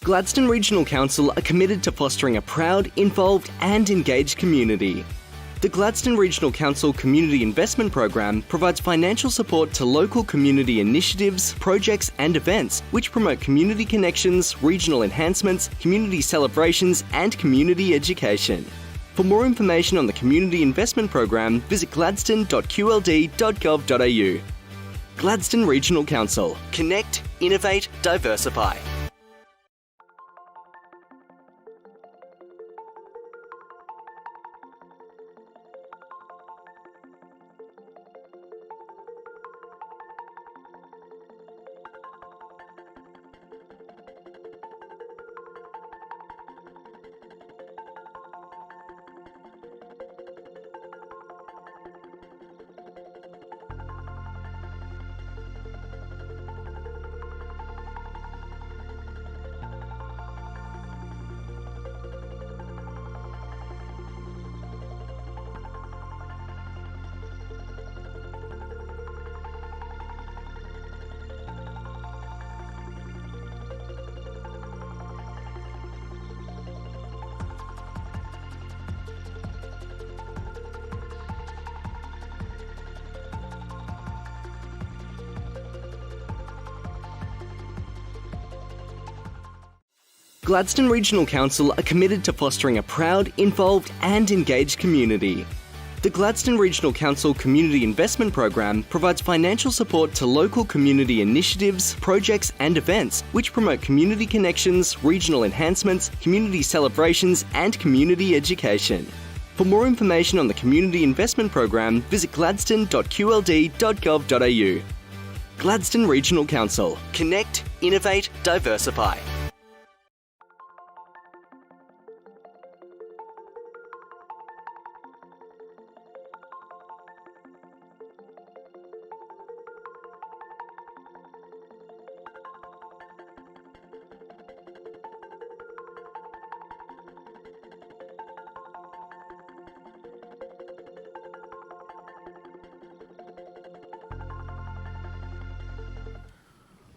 Gladstone Regional Council are committed to fostering a proud, involved and engaged community. The Gladstone Regional Council Community Investment Program provides financial support to local community initiatives, projects and events which promote community connections, regional enhancements, community celebrations and community education. For more information on the Community Investment Program, visit gladstone.qld.gov.au. Gladstone Regional Council. Connect, innovate, diversify. Gladstone Regional Council are committed to fostering a proud, involved and engaged community. The Gladstone Regional Council Community Investment Program provides financial support to local community initiatives, projects and events which promote community connections, regional enhancements, community celebrations and community education. For more information on the Community Investment Program, visit gladstone.qld.gov.au. Gladstone Regional Council. Connect, innovate, diversify.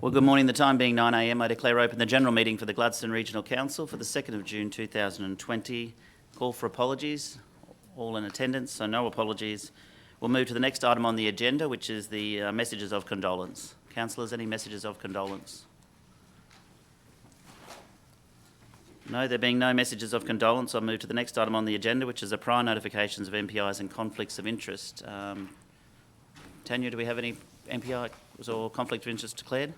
Well, good morning. The time being 9 a.m, I declare open the general meeting for the Gladstone Regional Council for the 2nd of June 2020. Call for apologies. All in attendance, so no apologies. We'll move to the next item on the agenda, which is the messages of condolence. Councillors, any messages of condolence? No, there being no messages of condolence, I'll move to the next item on the agenda, which is the prior notifications of MPIs and conflicts of interest. Tanya, do we have any MPIs or conflict of interest declared?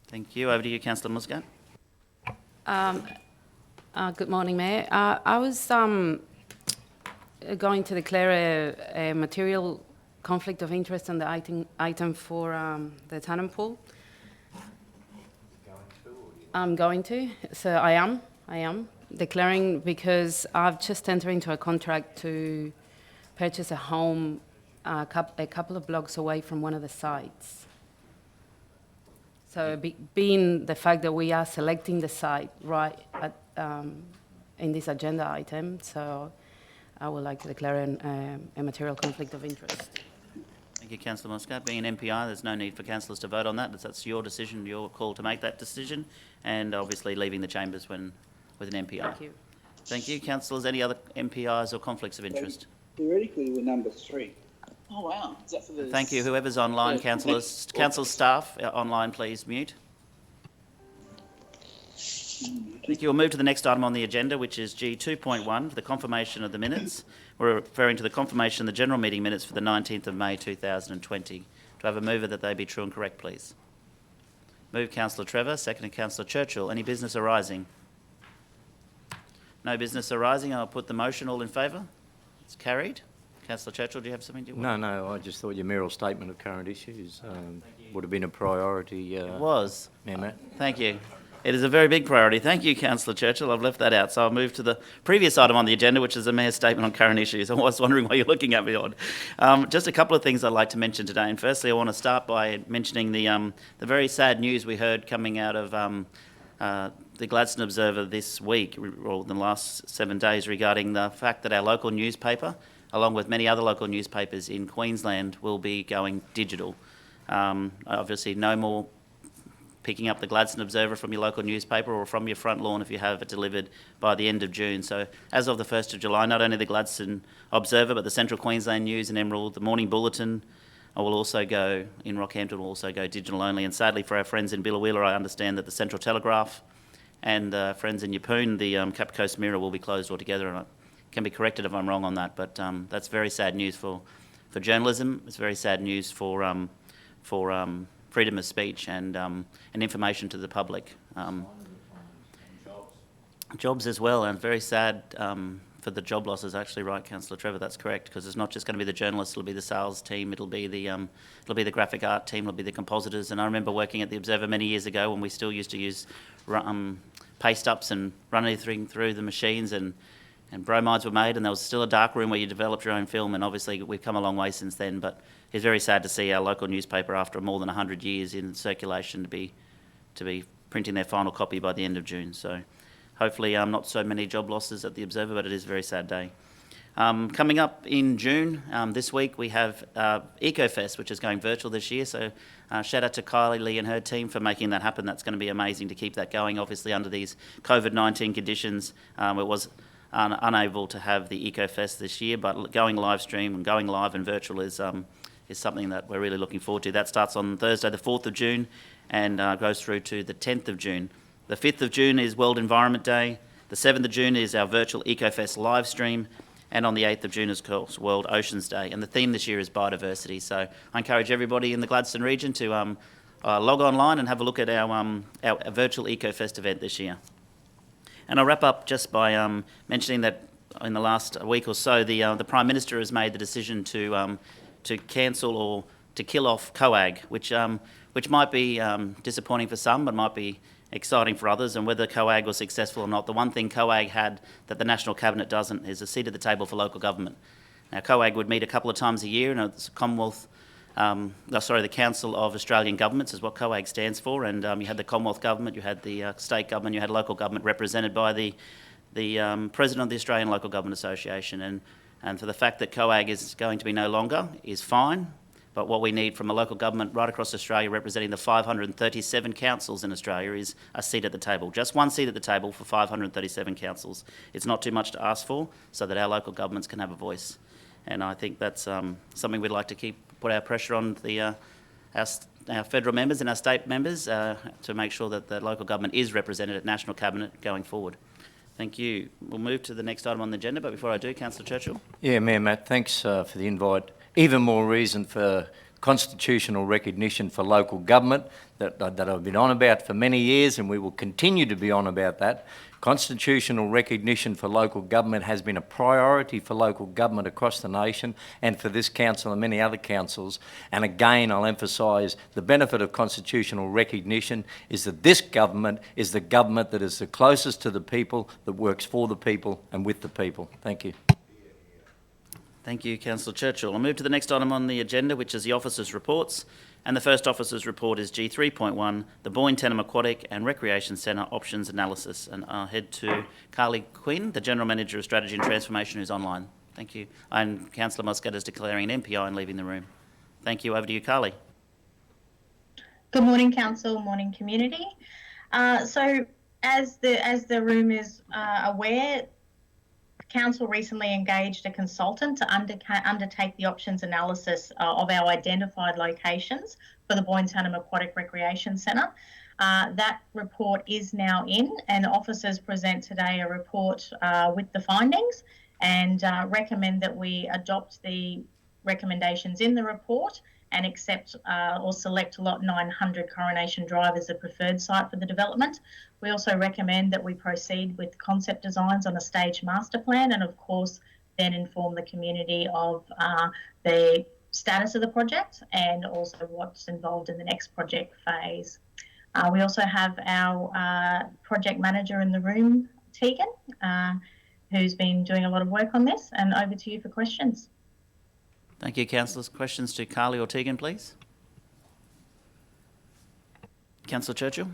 Thank you. Over to you, Councillor Muscat. Good morning, Mayor. I was going to declare a material conflict of interest on the item for the tenant pool. I'm going to. So I am declaring because I've just entered into a contract to purchase a home a couple of blocks away from one of the sites. So being the fact that we are selecting the site right at, in this agenda item, so I would like to declare a material conflict of interest. Thank you, Councillor Muscat. Being an MPI, there's no need for councillors to vote on that. That's your decision, your call to make that decision, and obviously leaving the chambers with an MPI. Thank you. Thank you. Councillors, any other MPIs or conflicts of interest? Theoretically, we're number 3. Oh wow, is that for the... Thank you. Whoever's online, councillors, council staff online, please mute. Thank you. We'll move to the next item on the agenda, which is G2.1, for the confirmation of the minutes. We're referring to the confirmation of the general meeting minutes for the 19th of May 2020. Do I have a mover that they be true and correct, please? Move Councillor Trevor, seconded Councillor Churchill. Any business arising? No business arising. I'll put the motion. All in favour? It's carried. Councillor Churchill, do you have something to... No, I just thought your mayoral statement of current issues would have been a priority. It was. Mayor Matt. Thank you. It is a very big priority. Thank you, Councillor Churchill. I've left that out. So I'll move to the previous item on the agenda, which is the Mayor's statement on current issues. I was wondering why you're looking at me odd. Just a couple of things I'd like to mention today. And firstly, I want to start by mentioning the very sad news we heard coming out of the Gladstone Observer this week, or in the last 7 days, regarding the fact that our local newspaper, along with many other local newspapers in Queensland, will be going digital. Obviously, no more picking up the Gladstone Observer from your local newspaper or from your front lawn if you have it delivered by the end of June. So as of the 1st of July, not only the Gladstone Observer, but the Central Queensland News and Emerald, the Morning Bulletin will also go, in Rockhampton will also go digital only. And sadly for our friends in Billawheeler, I understand that the Central Telegraph and friends in Yeppoon, the Cap Coast Mirror will be closed altogether. And I can be corrected if I'm wrong on that, but that's very sad news for journalism. It's very sad news for freedom of speech and information to the public. Jobs as well, and very sad for the job losses. Actually, right, Councillor Trevor, that's correct, because it's not just going to be the journalists. It'll be the sales team. It'll be the graphic art team. It'll be the compositors. And I remember working at the Observer many years ago when we still used to use paste ups and run everything through the machines, and bromides were made, and there was still a dark room where you developed your own film. And obviously, we've come a long way since then. But it's very sad to see our local newspaper, after more than 100 years in circulation, to be printing their final copy by the end of June. So hopefully not so many job losses at the Observer, but it is a very sad day. Coming up in June, this week, we have EcoFest, which is going virtual this year. So shout out to Kylie Lee and her team for making that happen. That's going to be amazing to keep that going. Obviously, under these COVID-19 conditions, it was unable to have the EcoFest this year, but going live stream and going live and virtual is something that we're really looking forward to. That starts on Thursday, the 4th of June, and goes through to the 10th of June. The 5th of June is World Environment Day. The 7th of June is our virtual EcoFest live stream. And on the 8th of June is, of course, World Oceans Day. And the theme this year is biodiversity. So I encourage everybody in the Gladstone region to log online and have a look at our virtual EcoFest event this year. And I'll wrap up just by mentioning that in the last week or so, the Prime Minister has made the decision to cancel or to kill off COAG, which might be disappointing for some, but might be exciting for others. And whether COAG was successful or not, the one thing COAG had that the National Cabinet doesn't is a seat at the table for local government. Now, COAG would meet a couple of times a year, and it's the Council of Australian Governments is what COAG stands for, and you had the Commonwealth Government, you had the state government, you had local government represented by the President of the Australian Local Government Association, and for the fact that COAG is going to be no longer is fine, but what we need from a local government right across Australia representing the 537 councils in Australia is a seat at the table. Just one seat at the table for 537 councils. It's not too much to ask for, so that our local governments can have a voice. And I think that's something we'd like to put our pressure on our federal members and our state members to make sure that the local government is represented at National Cabinet going forward. Thank you. We'll move to the next item on the agenda, but before I do, Councillor Churchill. Yeah, Mayor Matt, thanks for the invite. Even more reason for constitutional recognition for local government that I've been on about for many years, and we will continue to be on about that. Constitutional recognition for local government has been a priority for local government across the nation and for this council and many other councils. And again, I'll emphasise the benefit of constitutional recognition is that this government is the government that is the closest to the people, that works for the people and with the people. Thank you. Thank you, Councillor Churchill. I'll move to the next item on the agenda, which is the officers' reports. And the first officers' report is G3.1, the Boyne Tenham Aquatic and Recreation Centre Options Analysis. And I'll head to Carly Quinn, the General Manager of Strategy and Transformation, who's online. Thank you. And Councillor Muscat is declaring an MPI and leaving the room. Thank you. Over to you, Carly. Good morning, Council. Morning, community. So as the room is aware, Council recently engaged a consultant to undertake the options analysis of our identified locations for the Boyne Tenham Aquatic Recreation Centre. That report is now in, and officers present today a report with the findings and recommend that we adopt the recommendations in the report and accept or select lot 900 Coronation Drive as a preferred site for the development. We also recommend that we proceed with concept designs on a staged master plan, and of course then inform the community of the status of the project and also what's involved in the next project phase. We also have our project manager in the room, Tegan, who's been doing a lot of work on this, and over to you for questions. Thank you, councillors. Questions to Carly or Tegan, please. Councillor Churchill.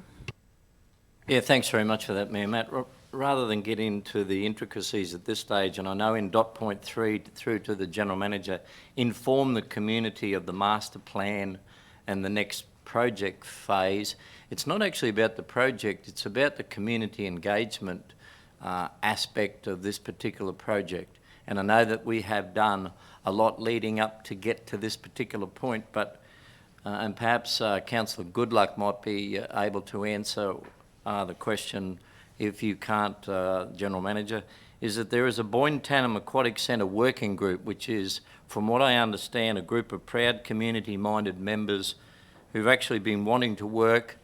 Yeah, thanks very much for that, Mayor Matt. Rather than get into the intricacies at this stage, and I know in dot point 3 through to the General Manager, inform the community of the master plan and the next project phase, it's not actually about the project, it's about the community engagement aspect of this particular project. And I know that we have done a lot leading up to get to this particular point, but and perhaps Councillor Goodluck might be able to answer the question, if you can't, General Manager, is that there is a Boyne Tannum Aquatic Centre working group, which is, from what I understand, a group of proud community-minded members who've actually been wanting to work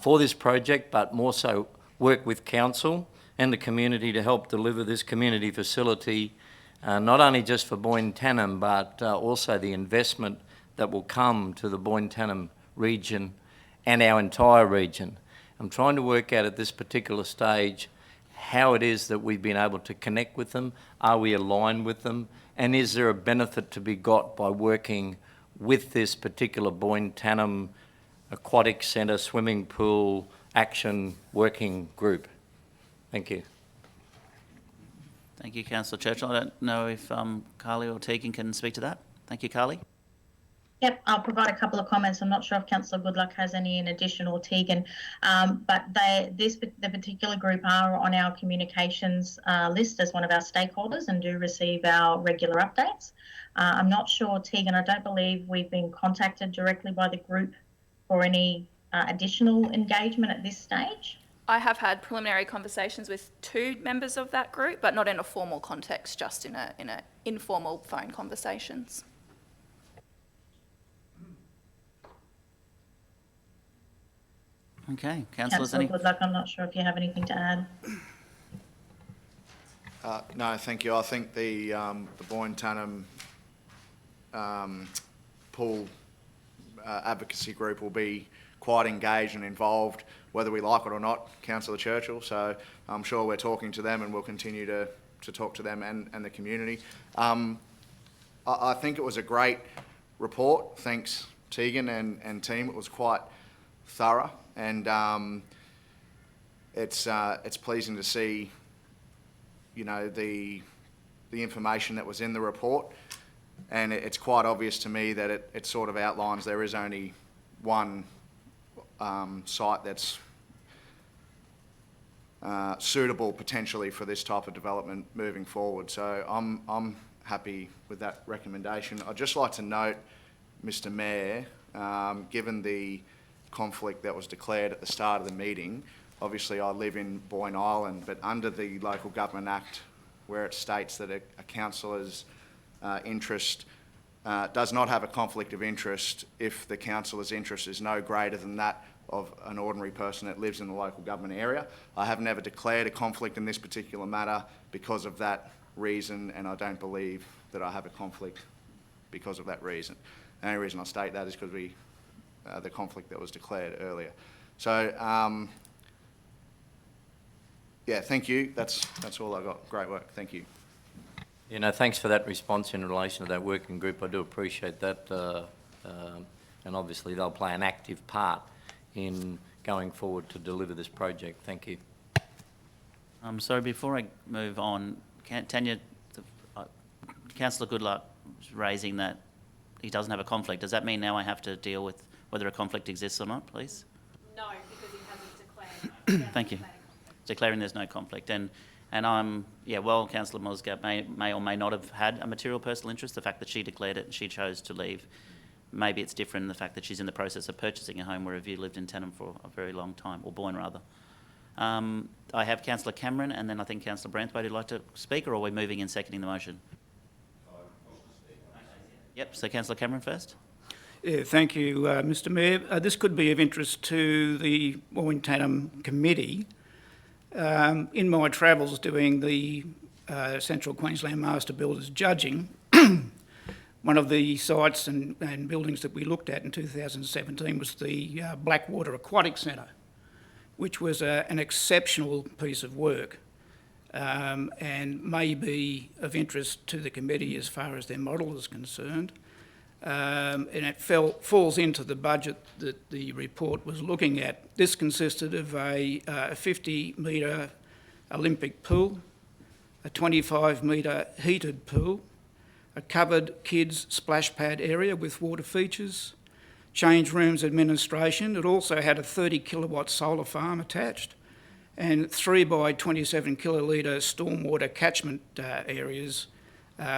for this project, but more so work with council and the community to help deliver this community facility, not only just for Boyne Tannum, but also the investment that will come to the Boyne Tannum region and our entire region. I'm trying to work out at this particular stage how it is that we've been able to connect with them. Are we aligned with them? And is there a benefit to be got by working with this particular Boyne Tannum Aquatic Centre swimming pool action working group? Thank you. Thank you, Councillor Churchill. I don't know if Carly or Tegan can speak to that. Thank you, Carly. Yep, I'll provide a couple of comments. I'm not sure if Councillor Goodluck has any in addition, or Tegan, but the particular group are on our communications list as one of our stakeholders and do receive our regular updates. I'm not sure, Tegan, I don't believe we've been contacted directly by the group for any additional engagement at this stage. I have had preliminary conversations with 2 members of that group, but not in a formal context, just in a informal phone conversations. Okay, councillors, any? Councillor Goodluck, I'm not sure if you have anything to add. No, thank you. I think the Boyne Tannum pool advocacy group will be quite engaged and involved, whether we like it or not, Councillor Churchill. So I'm sure we're talking to them and we'll continue to talk to them and the community. I think it was a great report. Thanks, Tegan and team. It was quite thorough, and it's pleasing to see, you know, the information that was in the report, and it's quite obvious to me that it sort of outlines there is only one site that's suitable potentially for this type of development moving forward. So I'm happy with that recommendation. I'd just like to note, Mr. Mayor, given the conflict that was declared at the start of the meeting, obviously I live in Boyne Island, but under the Local Government Act, where it states that a councillor's interest does not have a conflict of interest if the councillor's interest is no greater than that of an ordinary person that lives in the local government area. I have never declared a conflict in this particular matter because of that reason, and I don't believe that I have a conflict because of that reason. The only reason I state that is because the conflict that was declared earlier. So, yeah, thank you. That's all I got. Great work. Thank you. You know, thanks for that response in relation to that working group. I do appreciate that, and obviously they'll play an active part in going forward to deliver this project. Thank you. So before I move on, Tanya, Councillor Goodluck was raising that he doesn't have a conflict. Does that mean now I have to deal with whether a conflict exists or not, please? No, because he hasn't declared. Thank you. Declaring there's no conflict. And I'm, yeah, well, Councillor Mosgap may or may not have had a material personal interest. The fact that she declared it and she chose to leave, maybe it's different in the fact that she's in the process of purchasing a home where you lived in Tannum for a very long time, or Boyne rather. I have Councillor Cameron and then I think Councillor Branthwaite who'd like to speak, or are we moving and seconding the motion? Yep, so Councillor Cameron first. Yeah, thank you, Mr. Mayor. This could be of interest to the Boyne Tannum Committee. In my travels doing the Central Queensland Master Builders judging, one of the sites and buildings that we looked at in 2017 was the Blackwater Aquatic Centre, which was an exceptional piece of work and may be of interest to the committee as far as their model is concerned. And it falls into the budget that the report was looking at. This consisted of a 50-metre Olympic pool, a 25-metre heated pool, a covered kids splash pad area with water features, change rooms administration. It also had a 30 kilowatt solar farm attached and 3 by 27 kilolitre stormwater catchment areas,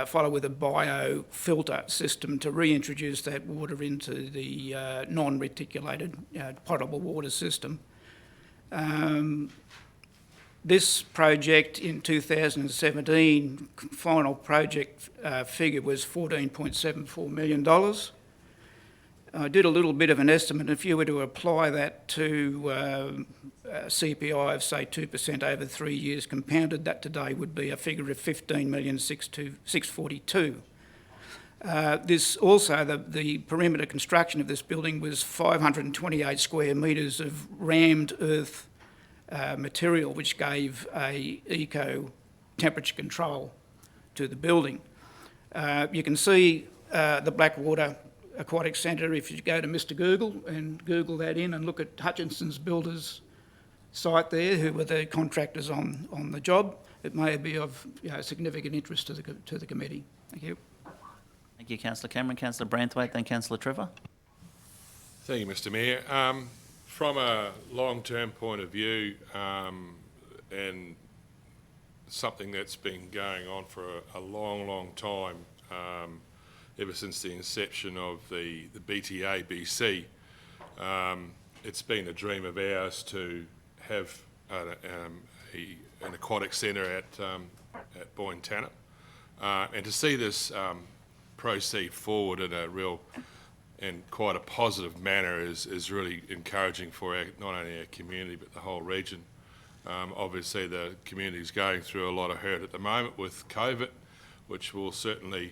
followed with a biofilter system to reintroduce that water into the non-reticulated potable water system. This project in 2017, final project figure was $14.74 million. I did a little bit of an estimate. If you were to apply that to CPI of say 2% over 3 years compounded, that today would be a figure of $15,642,000. This also, the perimeter construction of this building was 528 square metres of rammed earth material, which gave a eco temperature control to the building. You can see the Blackwater Aquatic Centre if you go to Mr Google and Google that in and look at Hutchinson's Builders site there, who were the contractors on the job. It may be of significant interest to the committee. Thank you. Thank you, Councillor Cameron. Councillor Branthwaite, then Councillor Trevor. Thank you, Mr Mayor. From a long-term point of view, and something that's been going on for a long, long time, ever since the inception of the BTA BC, it's been a dream of ours to have an aquatic centre at Boyne Tanner, and to see this proceed forward in a real and quite a positive manner is really encouraging for not only our community but the whole region. Obviously the community is going through a lot of hurt at the moment with COVID, which will certainly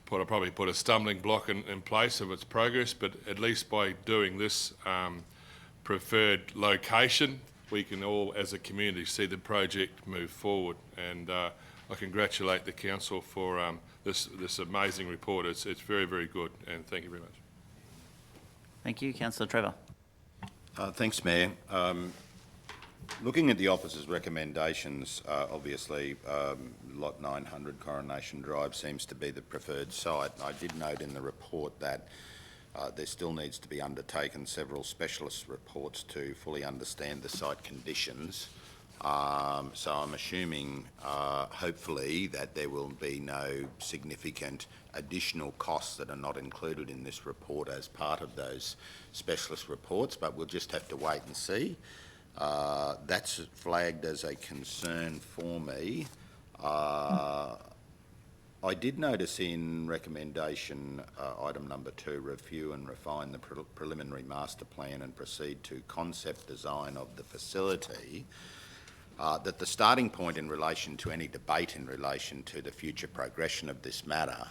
probably put a stumbling block in place of its progress, but at least by doing this preferred location, we can all as a community see the project move forward, and I congratulate the council for this amazing report. It's very, very good, and thank you very much. Thank you. Councillor Trevor. Thanks, Mayor. Looking at the officer's recommendations, obviously lot 900 Coronation Drive seems to be the preferred site. I did note in the report that there still needs to be undertaken several specialist reports to fully understand the site conditions. So I'm assuming, hopefully, that there will be no significant additional costs that are not included in this report as part of those specialist reports, but we'll just have to wait and see. That's flagged as a concern for me. I did notice in recommendation item number 2, review and refine the preliminary master plan and proceed to concept design of the facility, that the starting point in relation to any debate in relation to the future progression of this matter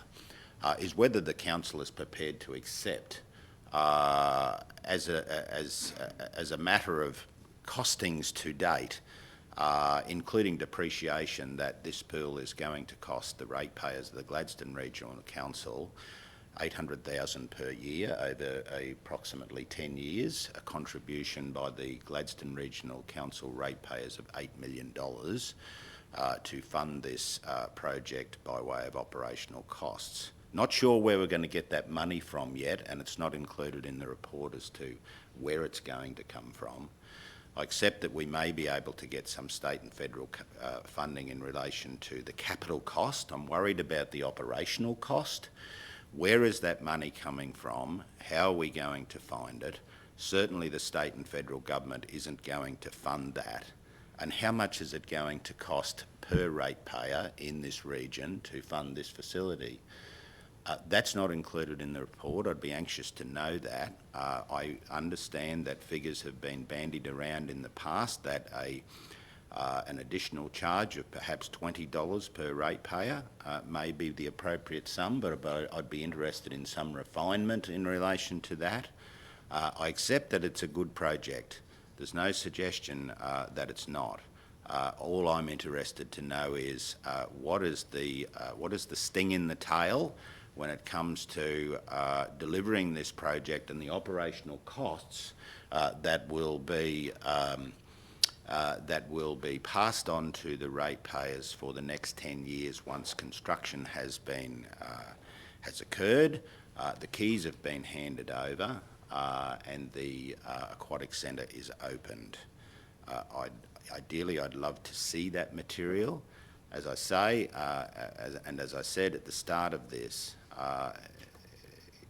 is whether the council is prepared to accept as a matter of costings to date, including depreciation, that this pool is going to cost the ratepayers of the Gladstone Regional Council $800,000 per year over approximately 10 years, a contribution by the Gladstone Regional Council ratepayers of $8 million to fund this project by way of operational costs. Not sure where we're going to get that money from yet, and it's not included in the report as to where it's going to come from. I accept that we may be able to get some state and federal funding in relation to the capital cost. I'm worried about the operational cost. Where is that money coming from? How are we going to find it? Certainly the state and federal government isn't going to fund that. And how much is it going to cost per ratepayer in this region to fund this facility? That's not included in the report. I'd be anxious to know that. I understand that figures have been bandied around in the past that an additional charge of perhaps $20 per ratepayer may be the appropriate sum, but I'd be interested in some refinement in relation to that. I accept that it's a good project. There's no suggestion that it's not. All I'm interested to know is what is the sting in the tail when it comes to delivering this project and the operational costs that will be passed on to the ratepayers for the next 10 years once construction has occurred. The keys have been handed over. and the Aquatic Centre is opened. Ideally, I'd love to see that material. As I say, as I said at the start of this,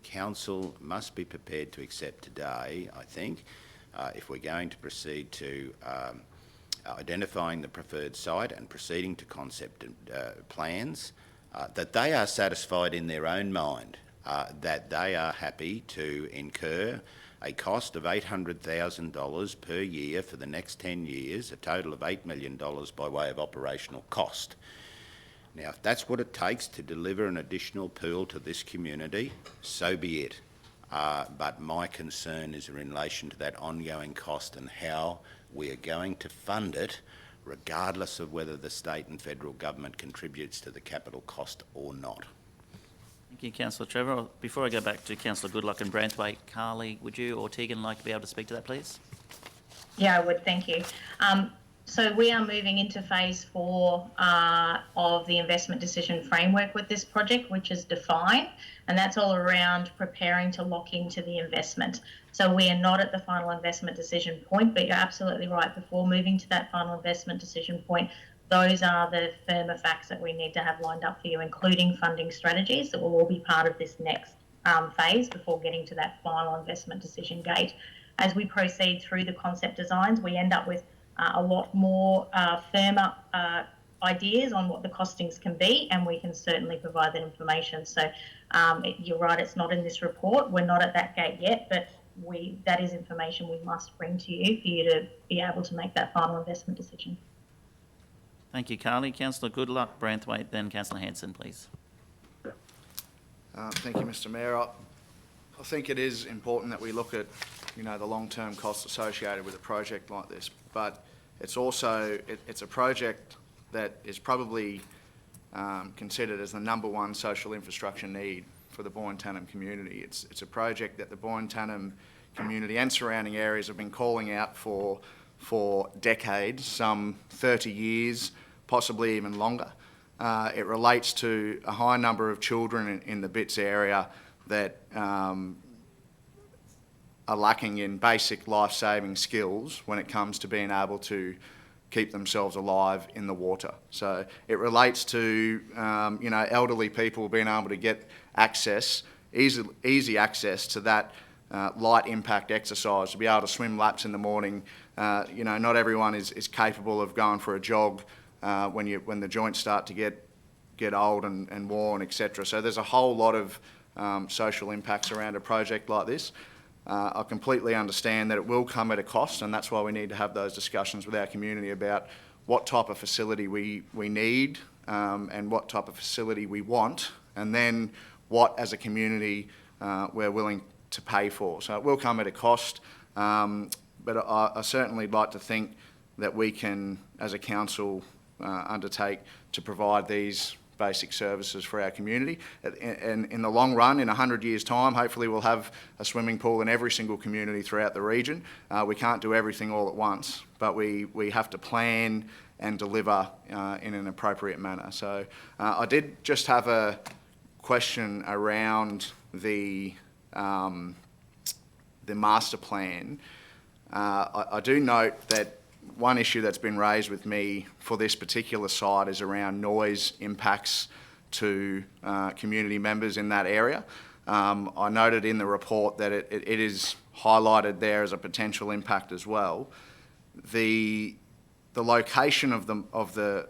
Council must be prepared to accept today, I think, if we're going to proceed to identifying the preferred site and proceeding to concept plans, that they are satisfied in their own mind that they are happy to incur a cost of $800,000 per year for the next 10 years, a total of $8 million by way of operational cost. Now, if that's what it takes to deliver an additional pool to this community, so be it. But my concern is in relation to that ongoing cost and how we are going to fund it, regardless of whether the state and federal government contributes to the capital cost or not. Thank you, Councillor Trevor. Before I go back to Councillor Goodluck and Branthwaite, Carly, would you or Tegan like to be able to speak to that, please? Yeah, I would, thank you. So we are moving into phase 4 of the investment decision framework with this project, which is defined, and that's all around preparing to lock into the investment. So we are not at the final investment decision point, but you're absolutely right. Before moving to that final investment decision point, those are the firmer facts that we need to have lined up for you, including funding strategies that will all be part of this next phase before getting to that final investment decision gate. As we proceed through the concept designs, we end up with a lot more firmer ideas on what the costings can be, and we can certainly provide that information. So you're right, it's not in this report. We're not at that gate yet, but that is information we must bring to you for you to be able to make that final investment decision. Thank you, Carly. Councillor Goodluck, Branthwaite, then Councillor Hanson, please. Thank you, Mr Mayor. I think it is important that we look at, the long-term costs associated with a project like this, but it's also, it's a project that is probably considered as the #1 social infrastructure need for the Boyne-Tanham community. It's a project that the Boyne-Tanham community and surrounding areas have been calling out for decades, some 30 years, possibly even longer. It relates to a high number of children in the Bits area that are lacking in basic life-saving skills when it comes to being able to keep themselves alive in the water. So it relates to elderly people being able to get access, easy access to that light impact exercise, to be able to swim laps in the morning. Not everyone is capable of going for a jog when the joints start to get old and worn, etc. So there's a whole lot of social impacts around a project like this. I completely understand that it will come at a cost, and that's why we need to have those discussions with our community about what type of facility we need and what type of facility we want, and then what as a community we're willing to pay for. So it will come at a cost, but I certainly like to think that we can, as a council, undertake to provide these basic services for our community. And in the long run, in 100 years' time, hopefully we'll have a swimming pool in every single community throughout the region. We can't do everything all at once, but we have to plan and deliver in an appropriate manner. So I did just have a question around the master plan. I do note that one issue that's been raised with me for this particular site is around noise impacts to community members in that area. I noted in the report that it is highlighted there as a potential impact as well. The location of the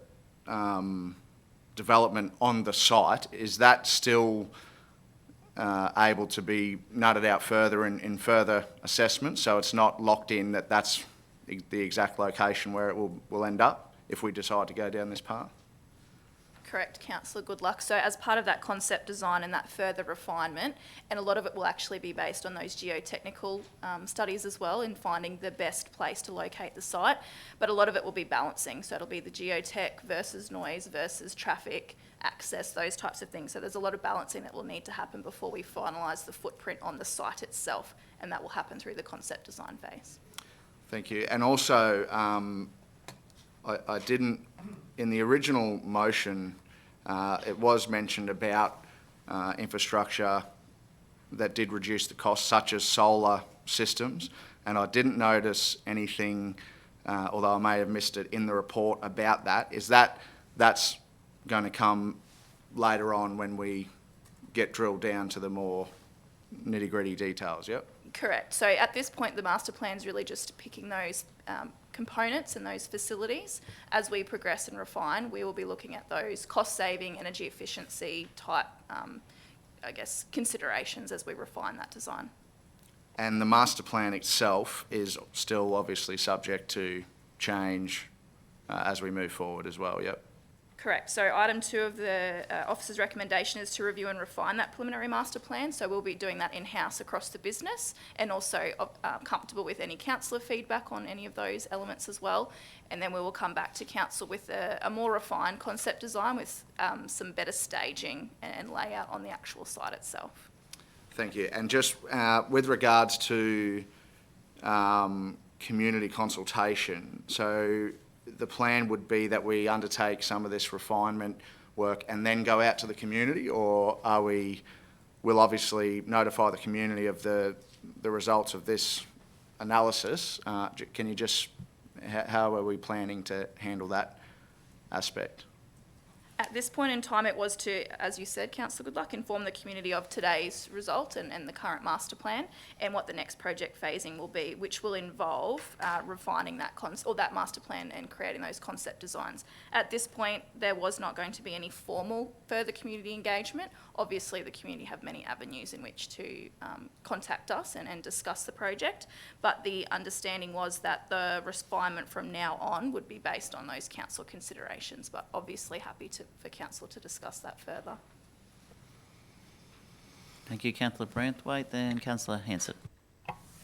development on the site, is that still able to be nutted out further in further assessment, so it's not locked in that that's the exact location where it will end up if we decide to go down this path? Correct, Councillor Goodluck. So as part of that concept design and that further refinement, and a lot of it will actually be based on those geotechnical studies as well, in finding the best place to locate the site, but a lot of it will be balancing. So it'll be the geotech versus noise versus traffic, access, those types of things. So there's a lot of balancing that will need to happen before we finalise the footprint on the site itself, and that will happen through the concept design phase. Thank you. And also, I didn't, in the original motion, it was mentioned about infrastructure that did reduce the cost, such as solar systems, and I didn't notice anything, although I may have missed it, in the report about that. Is that's going to come later on when we get drilled down to the more nitty-gritty details, yep? Correct. So at this point, the master plan is really just picking those components and those facilities. As we progress and refine, we will be looking at those cost-saving, energy efficiency type, I guess, considerations as we refine that design. And the master plan itself is still obviously subject to change as we move forward as well, yep? Correct. So item 2 of the officer's recommendation is to review and refine that preliminary master plan. So we'll be doing that in-house across the business, and also comfortable with any councillor feedback on any of those elements as well. And then we will come back to council with a more refined concept design with some better staging and layout on the actual site itself. Thank you. And just with regards to community consultation, so the plan would be that we undertake some of this refinement work and then go out to the community, or we'll obviously notify the community of the results of this analysis. Can you just, how are we planning to handle that aspect? At this point in time, it was to, as you said, Councillor Goodluck, inform the community of today's result and the current master plan and what the next project phasing will be, which will involve refining that that master plan and creating those concept designs. At this point, there was not going to be any formal further community engagement. Obviously, the community have many avenues in which to contact us and discuss the project, but the understanding was that the refinement from now on would be based on those council considerations, but obviously happy for council to discuss that further. Thank you, Councillor Branthwaite. Then Councillor Hanson.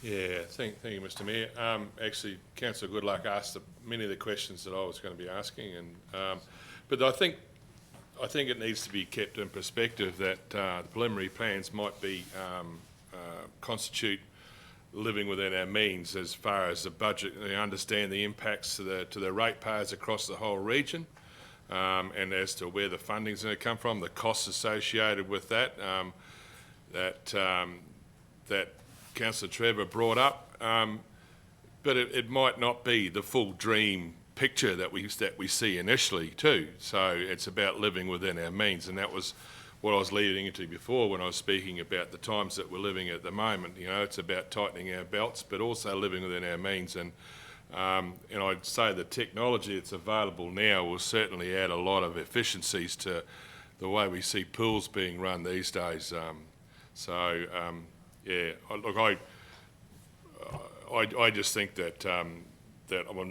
Yeah, thank you, Mr Mayor. Actually, Councillor Goodluck asked many of the questions that I was going to be asking, and but I think it needs to be kept in perspective that the preliminary plans might be constitute living within our means as far as the budget. They understand the impacts to the ratepayers across the whole region. And as to where the funding's going to come from, the costs associated with that, that Councillor Trevor brought up, but it might not be the full dream picture that we see initially too. So it's about living within our means, and that was what I was leading into before when I was speaking about the times that we're living at the moment. You know, it's about tightening our belts, but also living within our means. And I'd say the technology that's available now will certainly add a lot of efficiencies to the way we see pools being run these days. Yeah, look, I just think that I'm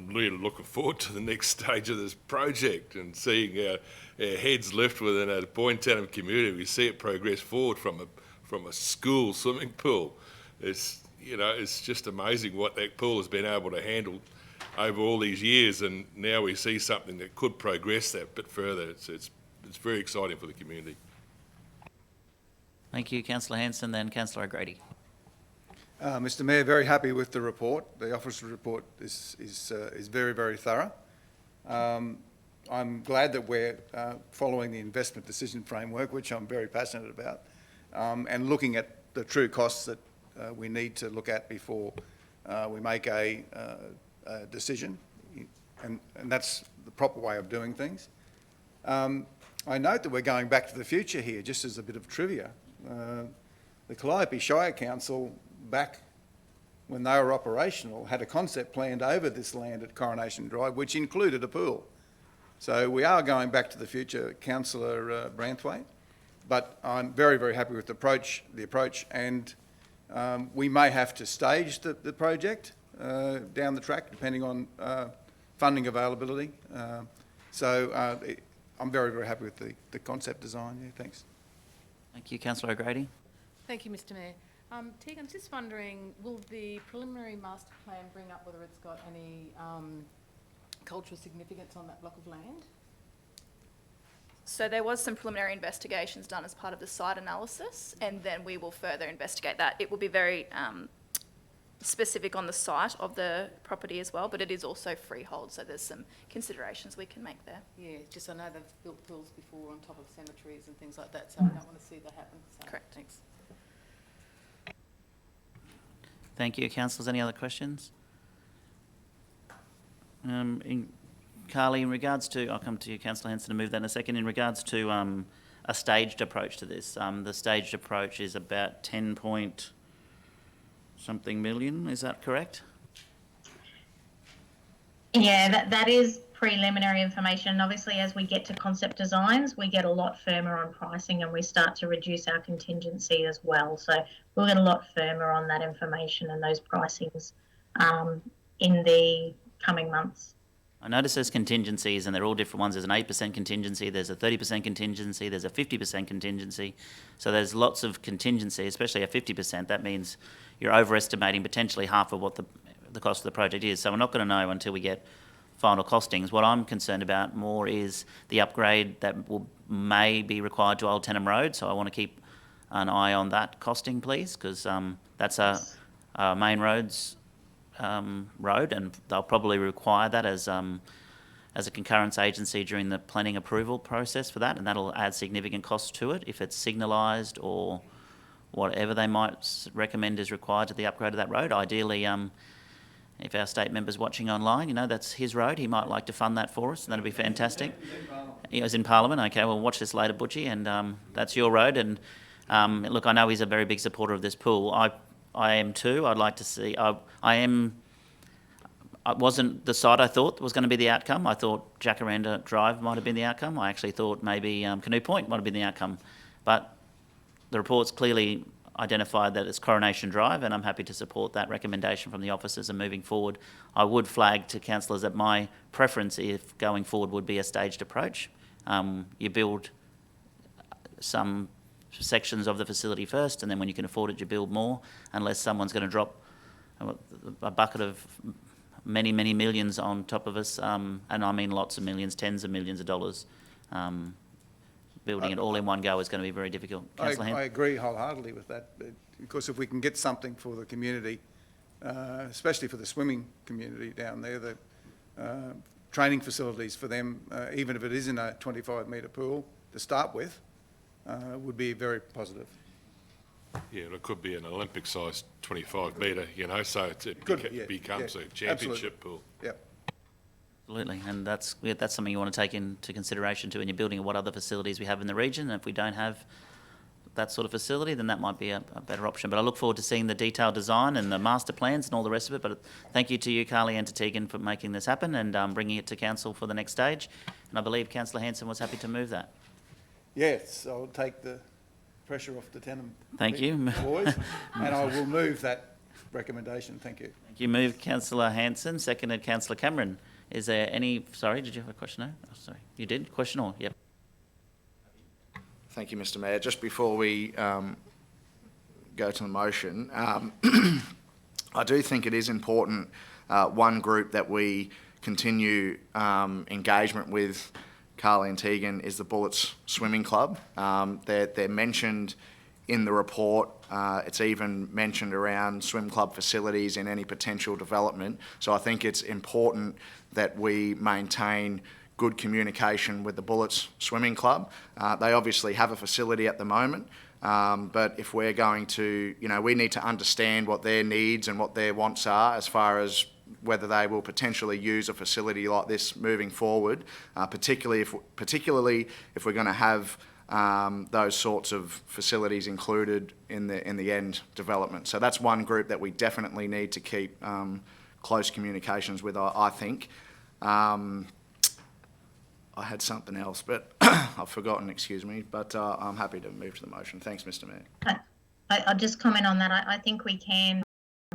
really looking forward to the next stage of this project and seeing our heads lift within a Boyne community. We see it progress forward from a school swimming pool. It's just amazing what that pool has been able to handle over all these years, and now we see something that could progress that bit further. It's very exciting for the community. Thank you, Councillor Hanson. Then Councillor O'Grady. Mr Mayor, very happy with the report. The officer's report is very, very thorough. I'm glad that we're following the investment decision framework, which I'm very passionate about, and looking at the true costs that we need to look at before we make a decision, and that's the proper way of doing things. I note that we're going back to the future here, just as a bit of trivia. The Calliope Shire Council, back when they were operational, had a concept planned over this land at Coronation Drive, which included a pool. So we are going back to the future, Councillor Branthwaite, but I'm very, very happy with the approach, and we may have to stage the project down the track, depending on funding availability. I'm very, very happy with the concept design. Yeah, thanks. Thank you, Councillor O'Grady. Thank you, Mr Mayor. Teague, I'm just wondering, will the preliminary master plan bring up whether it's got any cultural significance on that block of land? So there was some preliminary investigations done as part of the site analysis, and then we will further investigate that. It will be very specific on the site of the property as well, but it is also freehold, so there's some considerations we can make there. Yeah, just I know they've built pools before on top of cemeteries and things like that, so I don't want to see that happen. So. Correct. Thanks. Thank you. Councillors, any other questions? Carly, in regards to, I'll come to you, Councillor Hanson, to move that in a second. In regards to a staged approach to this, the staged approach is about 10 point something million, is that correct? Yeah, that is preliminary information. Obviously, as we get to concept designs, we get a lot firmer on pricing and we start to reduce our contingency as well. So we'll get a lot firmer on that information and those pricings in the coming months. I notice there's contingencies and they're all different ones. There's an 8% contingency, there's a 30% contingency, there's a 50% contingency. So there's lots of contingency, especially a 50%. That means you're overestimating potentially half of what the cost of the project is. So we're not going to know until we get final costings. What I'm concerned about more is the upgrade that may be required to Old Tenham Road. So I want to keep an eye on that costing, please, because that's our main roads road, and they'll probably require that as a concurrence agency during the planning approval process for that, and that'll add significant cost to it if it's signalised or whatever they might recommend is required to the upgrade of that road. Ideally, if our state member's watching online, that's his road. He might like to fund that for us, and that'd be fantastic. He was in Parliament. Okay, well, watch this later, Butchie, and that's your road. And look, I know he's a very big supporter of this pool. I am too. I'd like to see. It wasn't the site I thought was going to be the outcome. I thought Jacaranda Drive might have been the outcome. I actually thought maybe Canoe Point might have been the outcome. But the reports clearly identified that it's Coronation Drive, and I'm happy to support that recommendation from the officers. And moving forward, I would flag to councillors that my preference, if going forward, would be a staged approach. You build some sections of the facility first, and then when you can afford it, you build more, unless someone's going to drop a bucket of many, many millions on top of us, and I mean lots of millions, tens of millions of dollars. Building it all in one go is going to be very difficult. Councillor Hand? I agree wholeheartedly with that, because if we can get something for the community, especially for the swimming community down there, the training facilities for them, even if it is in a 25-metre pool to start with, would be very positive. Yeah, it could be an Olympic-sized 25-metre, so it becomes a championship pool. Yep. Absolutely, and that's something you want to take into consideration too when you're building what other facilities we have in the region. And if we don't have that sort of facility, then that might be a better option. But I look forward to seeing the detailed design and the master plans and all the rest of it. But thank you to you, Carly, and to Tegan for making this happen and bringing it to council for the next stage. And I believe Councillor Hanson was happy to move that. Yes, I'll take the pressure off the Tenham Thank you. boys, and I will move that recommendation. Thank you. Thank you. Moved Councillor Hanson, seconded Councillor Cameron. Is there any... Sorry, did you have a question? No? Oh, sorry. You did? Question or... Yep. Thank you, Mr Mayor. Just before we go to the motion, I do think it is important, one group that we continue engagement with, Carly and Tegan, is the Bullets Swimming Club. They're mentioned in the report. It's even mentioned around swim club facilities in any potential development. So I think it's important that we maintain good communication with the Bullets Swimming Club. They obviously have a facility at the moment, but if we're going to, we need to understand what their needs and what their wants are as far as whether they will potentially use a facility like this moving forward, particularly if we're going to have those sorts of facilities included in the end development. So that's one group that we definitely need to keep close communications with, I think. I had something else, but I've forgotten, excuse me, but I'm happy to move to the motion. Thanks, Mr Mayor. I'll just comment on that. I think we can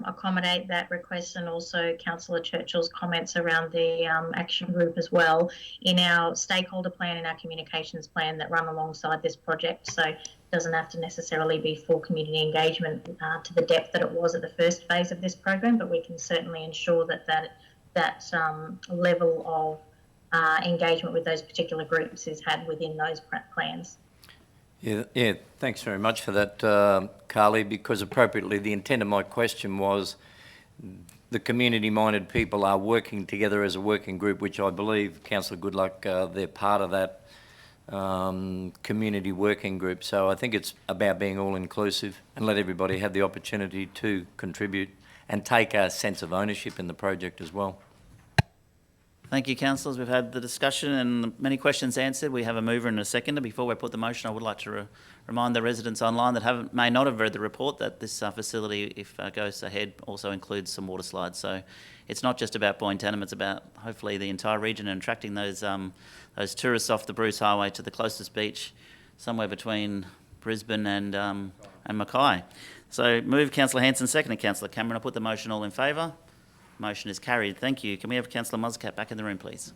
accommodate that request, and also Councillor Churchill's comments around the action group as well in our stakeholder plan and our communications plan that run alongside this project. So it doesn't have to necessarily be full community engagement to the depth that it was at the first phase of this program, but we can certainly ensure that level of engagement with those particular groups is had within those plans. Yeah, thanks very much for that, Carly, because appropriately the intent of my question was the community-minded people are working together as a working group, which I believe, Councillor Goodluck, they're part of that community working group. So I think it's about being all-inclusive and let everybody have the opportunity to contribute. and take a sense of ownership in the project as well. Thank you, councillors. We've had the discussion and many questions answered. We have a mover and a seconder. Before we put the motion, I would like to remind the residents online that may not have read the report that this facility, if goes ahead, also includes some water slides. So it's not just about Boyne-Tanham, it's about hopefully the entire region and attracting those tourists off the Bruce Highway to the closest beach, somewhere between Brisbane and Mackay. So move Councillor Hanson, seconded Councillor Cameron. I put the motion. All in favour? Motion is carried. Thank you. Can we have Councillor Muscat back in the room, please?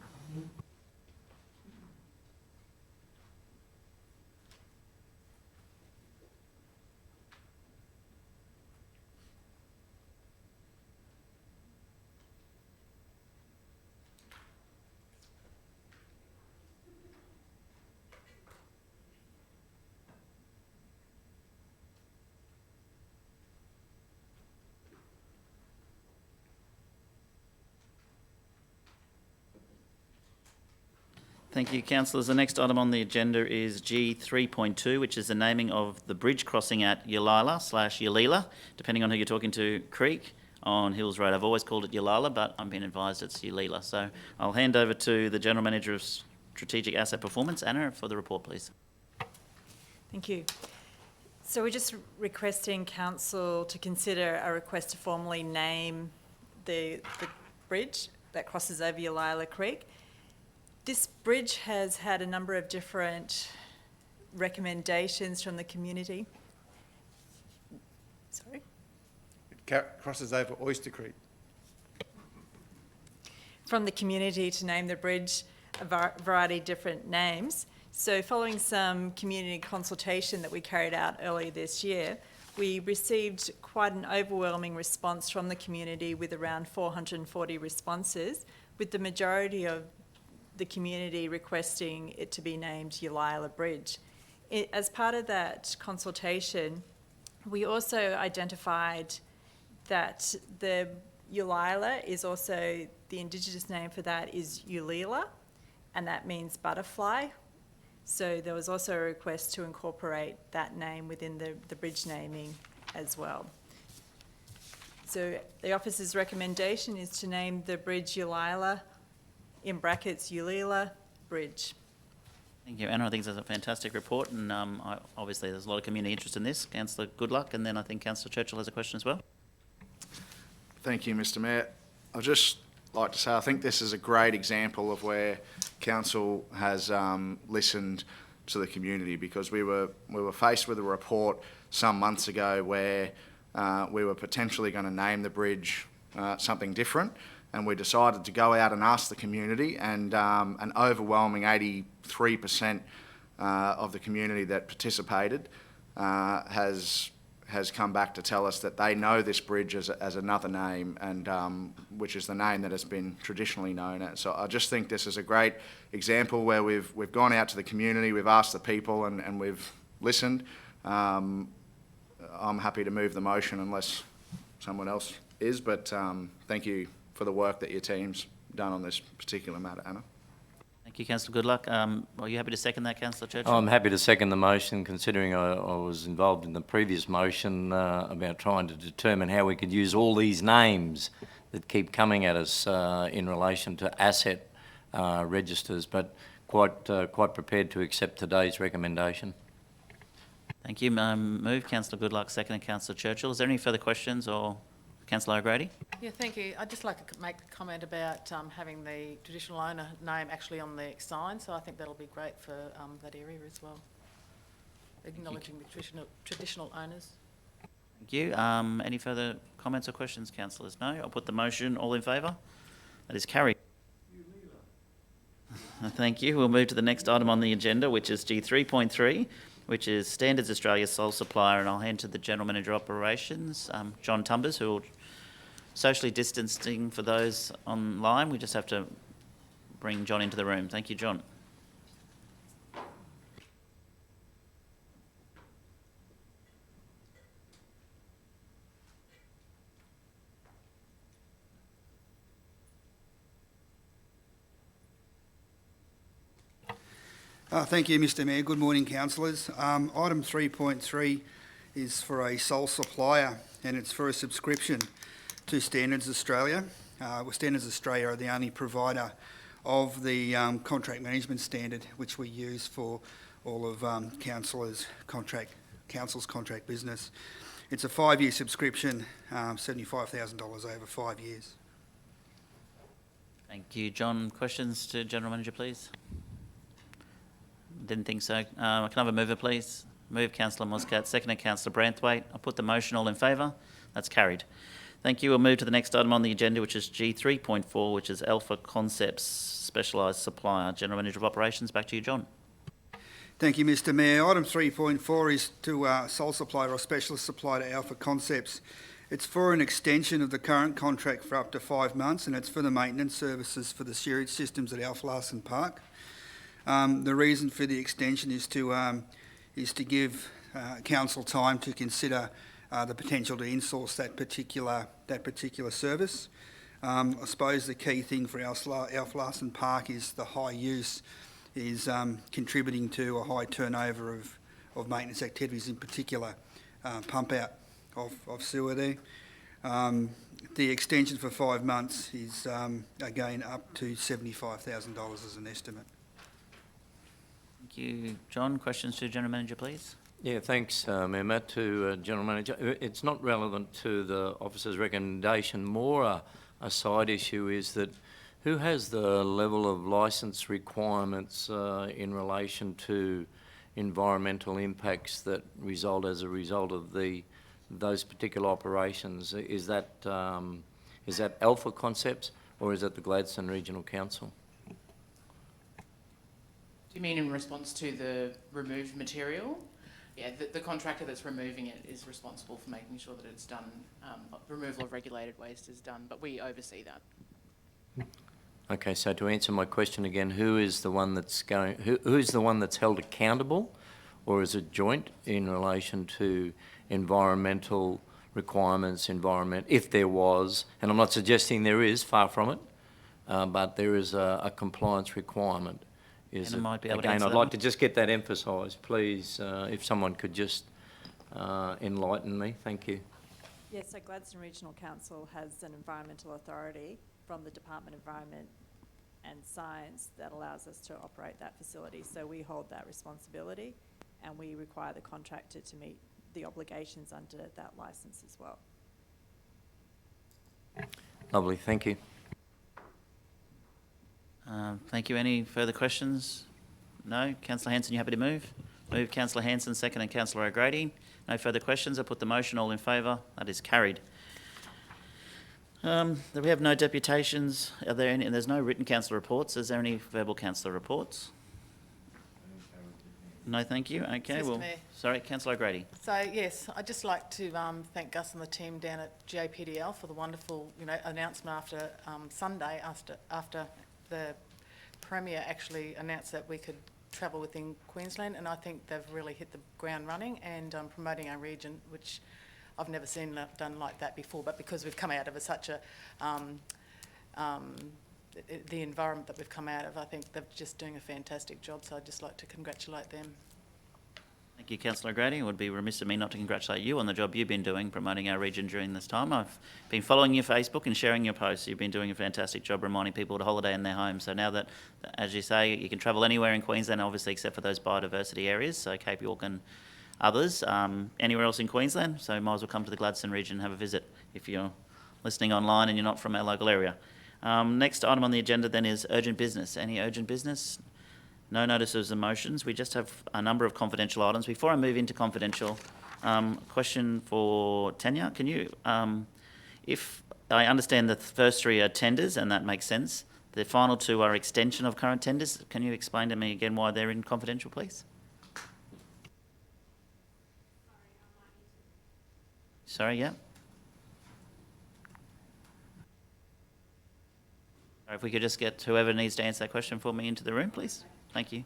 Thank you, councillors. The next item on the agenda is G3.2, which is the naming of the bridge crossing at Yalila/Yalila, depending on who you're talking to, Creek on Hills Road. I've always called it Yalila, but I'm being advised it's Yalila. So I'll hand over to the General Manager of Strategic Asset Performance, Anna, for the report, please. Thank you. So we're just requesting council to consider a request to formally name the bridge that crosses over Yalila Creek. This bridge has had a number of different recommendations from the community. Sorry? It crosses over Oyster Creek. From the community to name the bridge a variety of different names. So following some community consultation that we carried out earlier this year, we received quite an overwhelming response from the community with around 440 responses, with the majority of the community requesting it to be named Yalila Bridge. As part of that consultation, we also identified that the Yalila is also, the Indigenous name for that is Ulila, and that means butterfly. So there was also a request to incorporate that name within the bridge naming as well. So the officer's recommendation is to name the bridge Yalila, in brackets, Ulila Bridge. Thank you, Anna. I think that's a fantastic report, and obviously there's a lot of community interest in this. Councillor Goodluck, and then I think Councillor Churchill has a question as well. Thank you, Mr Mayor. I'd just like to say I think this is a great example of where council has listened to the community, because we were faced with a report some months ago where we were potentially going to name the bridge something different. And we decided to go out and ask the community, and an overwhelming 83% of the community that participated has come back to tell us that they know this bridge as another name, and which is the name that has been traditionally known as. So I just think this is a great example where we've gone out to the community, we've asked the people, and we've listened. I'm happy to move the motion unless someone else is, but thank you for the work that your team's done on this particular matter, Anna. Thank you, Councillor Goodluck. Are you happy to second that, Councillor Churchill? I'm happy to second the motion, considering I was involved in the previous motion about trying to determine how we could use all these names that keep coming at us in relation to asset registers, but quite prepared to accept today's recommendation. Thank you. Move Councillor Goodluck, second, Councillor Churchill. Is there any further questions, or Councillor O'Grady? Yeah, thank you. I'd just like to make a comment about having the traditional owner name actually on the sign, so I think that'll be great for that area as well, acknowledging the traditional owners. Thank you. Any further comments or questions, councillors? No? I'll put the motion. All in favour? That is carried. Thank you. We'll move to the next item on the agenda, which is G3.3, which is Standards Australia's sole supplier, and I'll hand to the General Manager of Operations, John Tumbers, who will socially distancing for those online. We just have to bring John into the room. Thank you, John. Thank you, Mr Mayor. Good morning, councillors. Item 3.3 is for a sole supplier, and it's for a subscription. to Standards Australia. Standards Australia are the only provider of the contract management standard which we use for all of council's contract business. It's a 5-year subscription, $75,000 over 5 years. Thank you, John. Questions to General Manager, please? Didn't think so. Can I have a mover, please? Move Councillor Muscat, seconded Councillor Branthwaite. I'll put the motion. All in favour? That's carried. Thank you. We'll move to the next item on the agenda, which is G3.4, which is Alpha Concepts Specialised Supplier. General Manager of Operations, back to you, John. Thank you, Mr Mayor. Item 3.4 is to sole supplier or specialist supplier to Alpha Concepts. It's for an extension of the current contract for up to 5 months, and it's for the maintenance services for the sewerage systems at Alf Larsen Park. The reason for the extension is to give council time to consider the potential to insource that particular service. I suppose the key thing for Alf Larsen Park is the high use is contributing to a high turnover of maintenance activities, in particular pump out of sewer there. The extension for 5 months is again up to $75,000 as an estimate. Thank you, John. Questions to General Manager, please? Yeah, thanks, Mayor Matt. To General Manager, it's not relevant to the officer's recommendation. More a side issue is that who has the level of licence requirements in relation to environmental impacts that result as a result of those particular operations? Is that Alpha Concepts or is it the Gladstone Regional Council? Do you mean in response to the removed material? Yeah, the contractor that's removing it is responsible for making sure that it's done, removal of regulated waste is done, but we oversee that. Okay, so to answer my question again, who is the one that's who's the one that's held accountable, or is it joint in relation to environmental requirements, if there was, and I'm not suggesting there is, far from it, but there is a compliance requirement. And might be able to again, answer I'd that like one. to just get that emphasised, please, if someone could just enlighten me. Thank you. Yes, so Gladstone Regional Council has an environmental authority from the Department of Environment and Science that allows us to operate that facility. So we hold that responsibility and we require the contractor to meet the obligations under that licence as well. Lovely, thank you. Thank you. Any further questions? No? Councillor Hanson, you happy to move? Move Councillor Hanson, second, and Councillor O'Grady. No further questions. I put the motion. All in favour? That is carried. We have no deputations. Are there any? And there's no written councillor reports. Is there any verbal councillor reports? No, thank you. Okay, Mr. well, Mayor. sorry, Councillor O'Grady. So yes, I'd just like to thank Gus and the team down at GAPDL for the wonderful, announcement after Sunday, after the Premier actually announced that we could travel within Queensland, and I think they've really hit the ground running and promoting our region, which I've never seen done like that before. But because we've come out of such a the environment that we've come out of, I think they're just doing a fantastic job. So I'd just like to congratulate them. Thank you, Councillor O'Grady. It would be remiss of me not to congratulate you on the job you've been doing promoting our region during this time. I've been following your Facebook and sharing your posts. You've been doing a fantastic job reminding people to holiday in their homes. So now that, as you say, you can travel anywhere in Queensland, obviously except for those biodiversity areas, so Cape York and others, anywhere else in Queensland. So you might as well come to the Gladstone region and have a visit if you're listening online and you're not from our local area. Next item on the agenda then is urgent business. Any urgent business? No notices of motions. We just have a number of confidential items. Before I move into confidential, question for Tanya. Can you, if I understand the first three are tenders and that makes sense, the final two are extension of current tenders. Can you explain to me again why they're in confidential, please? Sorry, yeah. If we could just get whoever needs to answer that question for me into the room, please. Thank you.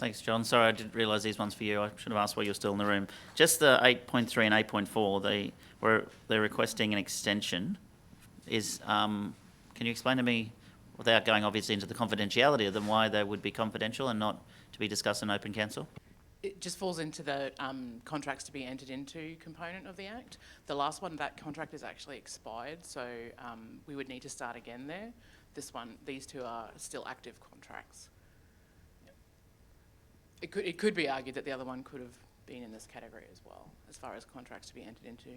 Thanks, John. Sorry, I didn't realise these ones for you. I should have asked while you were still in the room. Just the 8.3 and 8.4, they're requesting an extension. Can you explain to me, without going obviously into the confidentiality of them, why they would be confidential and not to be discussed in open council? It just falls into the contracts to be entered into component of the Act. The last one, that contract is actually expired, so we would need to start again there. These two are still active contracts. It could be argued that the other one could have been in this category as well, as far as contracts to be entered into.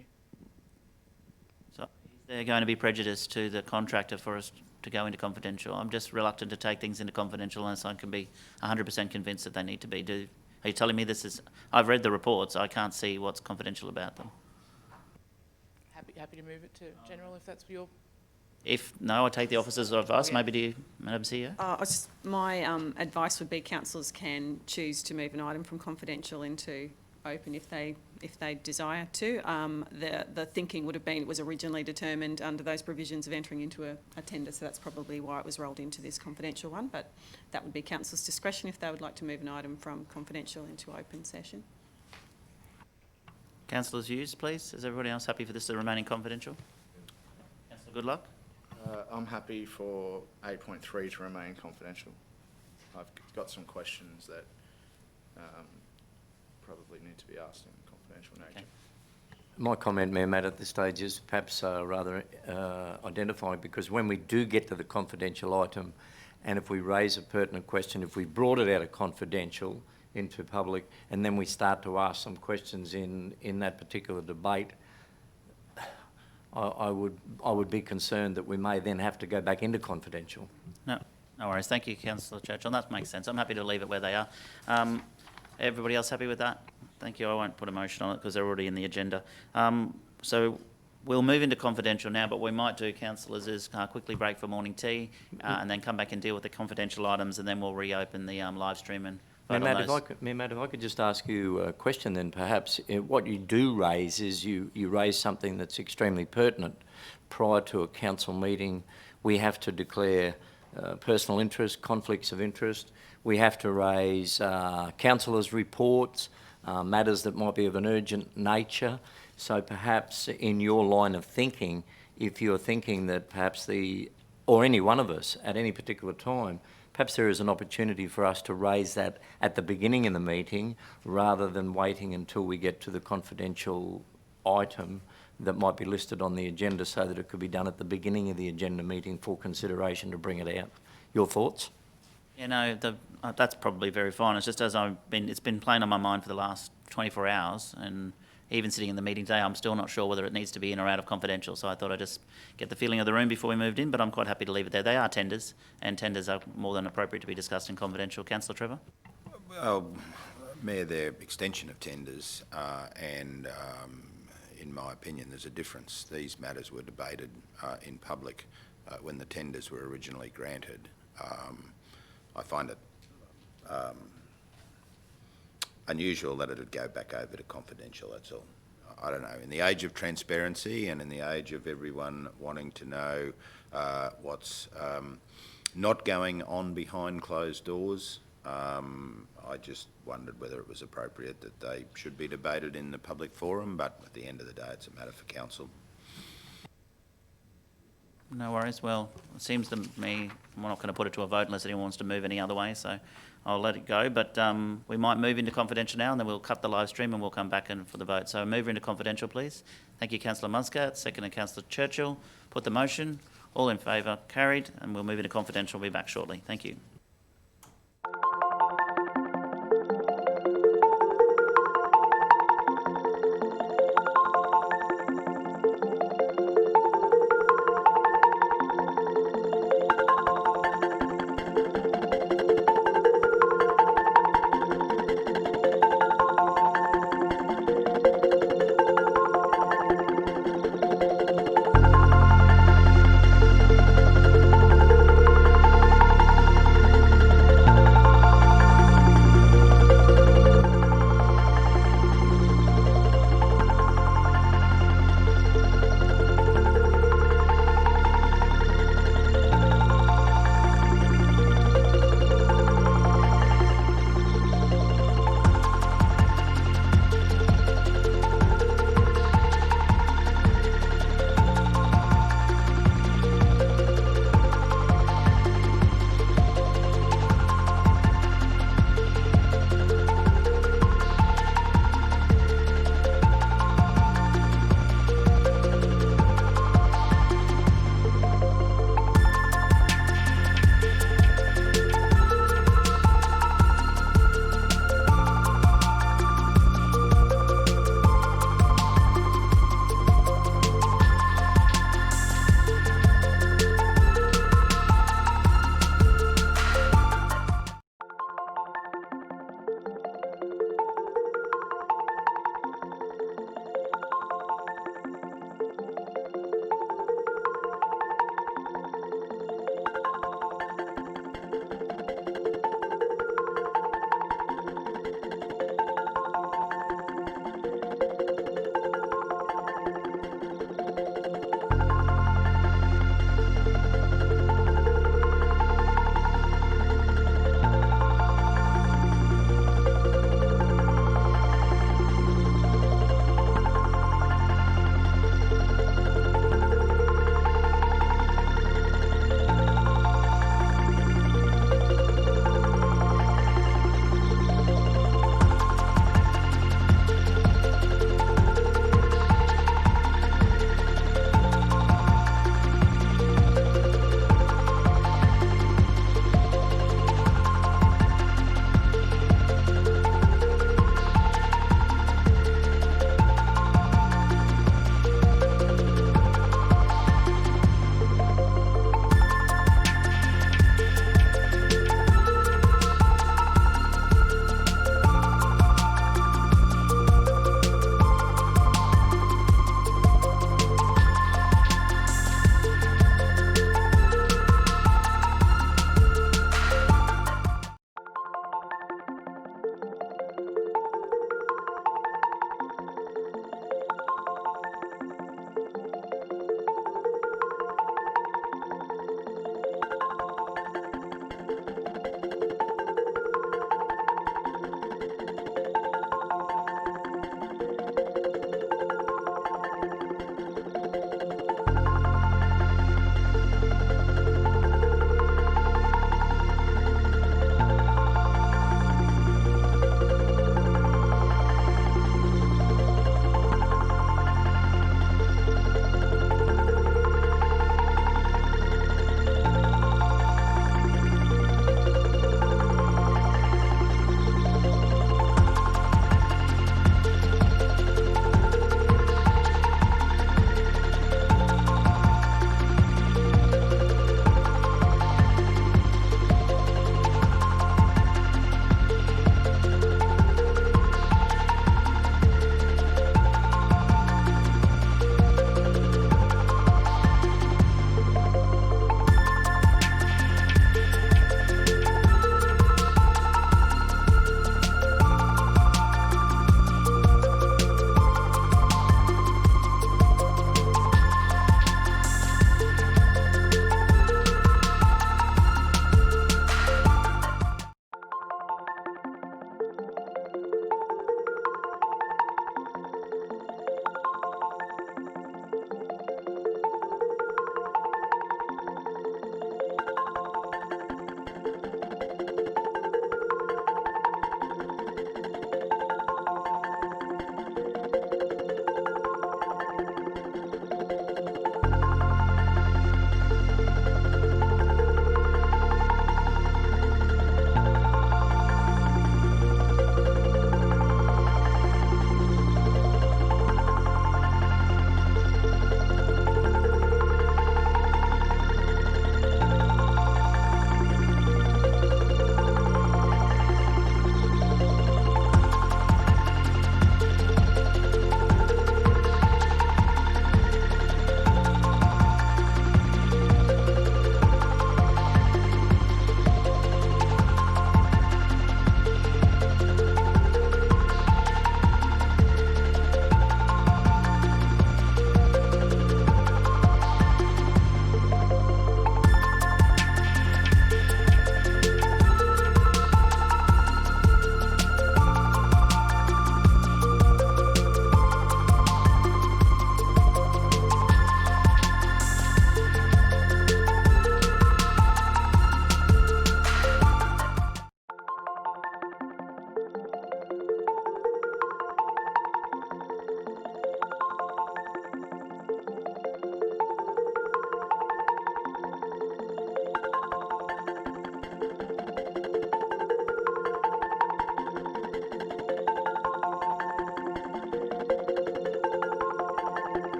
So is there going to be prejudice to the contractor for us to go into confidential? I'm just reluctant to take things into confidential unless I can be 100% convinced that they need to be. Are you telling me this is... I've read the reports, I can't see what's confidential about them. Happy to move it to general if that's your... If no, I take the officer's advice. Maybe do you, Madam CEO? My advice would be councillors can choose to move an item from confidential into open if they desire to. The thinking would have been it was originally determined under those provisions of entering into a tender, so that's probably why it was rolled into this confidential one. But that would be councillors' discretion if they would like to move an item from confidential into open session. Councillors' views, please. Is everybody else happy for this to remain confidential? Councillor Goodluck? I'm happy for 8.3 to remain confidential. I've got some questions that probably need to be asked in confidential nature. Okay. My comment, Mayor Matt, at this stage is perhaps rather identifying, because when we do get to the confidential item, and if we raise a pertinent question, if we brought it out of confidential into public, and then we start to ask some questions in that particular debate, I would be concerned that we may then have to go back into confidential. No worries. Thank you, Councillor Churchill. That makes sense. I'm happy to leave it where they are. Everybody else happy with that? Thank you. I won't put a motion on it because they're already in the agenda. So we'll move into confidential now, but we might do, councillors, is quickly break for morning tea and then come back and deal with the confidential items, and then we'll reopen the live stream and vote on those. Matt, if I could just ask you a question then, perhaps. What you do raise is you raise something that's extremely pertinent. Prior to a council meeting, we have to declare personal interest, conflicts of interest. We have to raise councillors' reports, matters that might be of an urgent nature. So perhaps in your line of thinking, if you're thinking that perhaps or any one of us at any particular time, perhaps there is an opportunity for us to raise that at the beginning of the meeting rather than waiting until we get to the confidential item that might be listed on the agenda, so that it could be done at the beginning of the agenda meeting for consideration to bring it out. Your thoughts? You know, that's probably very fine. It's just it's been playing on my mind for the last 24 hours, and even sitting in the meeting today, I'm still not sure whether it needs to be in or out of confidential. So I thought I'd just get the feeling of the room before we moved in, but I'm quite happy to leave it there. They are tenders, and tenders are more than appropriate to be discussed in confidential. Councillor Trevor? Well, Mayor, they're extension of tenders, and in my opinion, there's a difference. These matters were debated in public when the tenders were originally granted. I find it unusual that it would go back over to confidential, that's all. I don't know, in the age of transparency and in the age of everyone wanting to know what's not going on behind closed doors, I just wondered whether it was appropriate that they should be debated in the public forum, but at the end of the day, it's a matter for council. No worries. Well, it seems to me we're not going to put it to a vote unless anyone wants to move any other way, so I'll let it go. But we might move into confidential now, and then we'll cut the live stream and we'll come back in for the vote. So move into confidential, please. Thank you, Councillor Muscat. Second, Councillor Churchill. Put the motion. All in favour? Carried. And we'll move into confidential. We'll be back shortly. Thank you.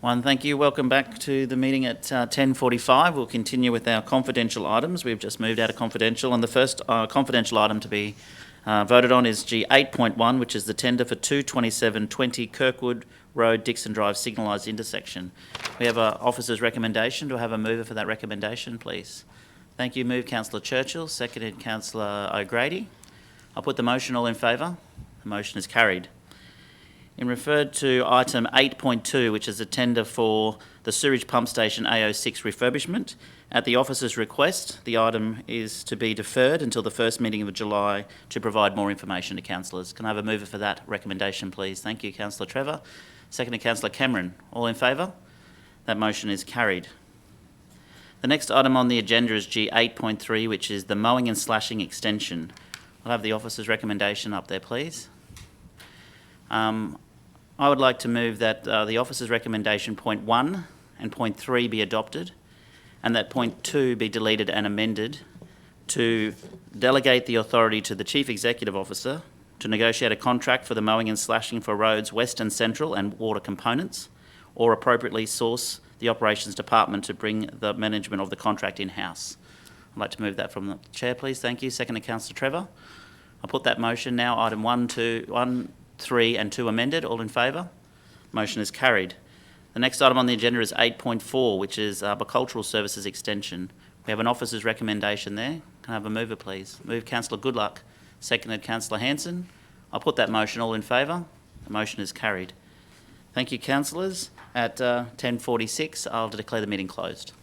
Thank you. Welcome back to the meeting at 10:45. We'll continue with our confidential items. We've just moved out of confidential, and the first confidential item to be voted on is G8.1, which is the tender for 22720 Kirkwood Road, Dixon Drive signalised intersection. We have an officer's recommendation. Do I have a mover for that recommendation, please? Thank you. Move Councillor Churchill, seconded Councillor O'Grady. I'll put the motion. All in favour? The motion is carried. In referred to item 8.2, which is a tender for the sewage pump station AO6 refurbishment, at the officer's request, the item is to be deferred until the first meeting of July to provide more information to councillors. Can I have a mover for that recommendation, please? Thank you, Councillor Trevor. Seconded Councillor Cameron. All in favour? That motion is carried. The next item on the agenda is G8.3, which is the mowing and slashing extension. I'll have the officer's recommendation up there, please. I would like to move that the officer's recommendation point 1 and point 3 be adopted, and that point 2 be deleted and amended to delegate the authority to the Chief Executive Officer to negotiate a contract for the mowing and slashing for roads west and central and water components, or appropriately source the Operations Department to bring the management of the contract in-house. I'd like to move that from the Chair, please. Thank you. Seconded Councillor Trevor. I'll put that motion now. Item 1, 3 and 2 amended. All in favour? Motion is carried. The next item on the agenda is 8.4, which is Agricultural Services Extension. We have an officer's recommendation there. Can I have a mover, please? Move Councillor Goodluck. Seconded Councillor Hanson. I'll put that motion. All in favour? The motion is carried. Thank you, councillors. At 10:46, I'll declare the meeting closed.